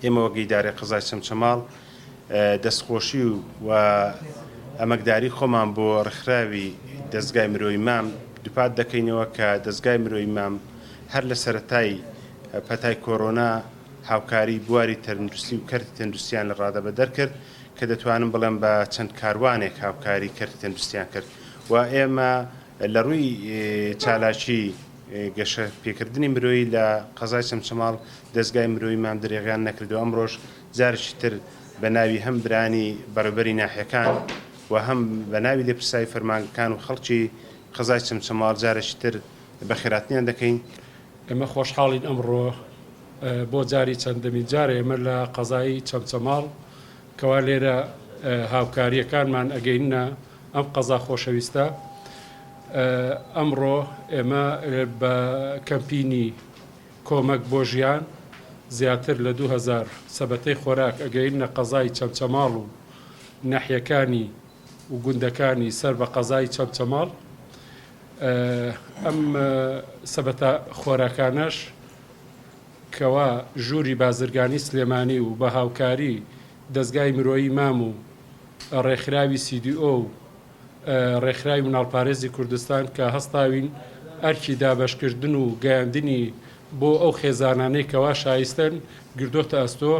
ئێمە وەک ئیدارەی قەزای چەمچەماڵ دەستخۆشی و ئەمەکداری خۆمان بۆ ڕێکخراوی دەستگای مرۆیی مام دووپات دەکەینەوە کە دەستگای مرۆیی مام هەر لە سەرەتای پەتای کۆڕۆنا هاوکاری بواری تەندروستی و کەرتی تەندروستیان لە ڕادەبە دەرکرد کە دەتوانم بڵێم بە چەند کاروانێک هاوکاری کەرتی تەندروستیان کرد و ئێمە لە ڕووی چالاکی گەشە پێکردنی مرۆیی لە قەزای چەمچەماڵ دەستگای مرۆیی مام دەرێغیان نەکردو ئەمڕۆژ جارێکی تر بە ناوی هەم برانی بەڕێوەبەری ناحیەکان و هەم بە ناوی لێپرسایی فەرمانگەکان و خەڵکی قەزای چەمچەماڵ جارێکی تر بەخێراتنیان دەکەین. ئێمە خۆشحاڵین ئەمڕۆ بۆ جاری چەندەمین جارە ئێمە لە قەزایی چەمچەماڵ کەوا لێرە هاوکاریەکانمان ئەگەینە ئەم قەزا خۆشەویستە. ئەمڕۆ ئێمە بە کەمپینی کۆمەک بۆ ژیان زیاتر لە 2000 سەبەتەی خۆراک ئەگەینە قەزای چەمچەماڵ و ناحیەکانی و گوندەکانی سەر بە قەزای چەمچەماڵ. ئەم سەبەتە خۆراکانەش کەوا ژووری بازرگانی سلێمانی و بە هاوکاری دەستگای مرۆیی مام و ڕێکخراوی CDO و ڕێکخراوی مناڵپارێزی کوردستان کە هەستاوین ئەرکی دابەشکردن و گەیاندنی بۆ ئەو خێزانانەی کەوا شایستن گردۆتە ئەستۆ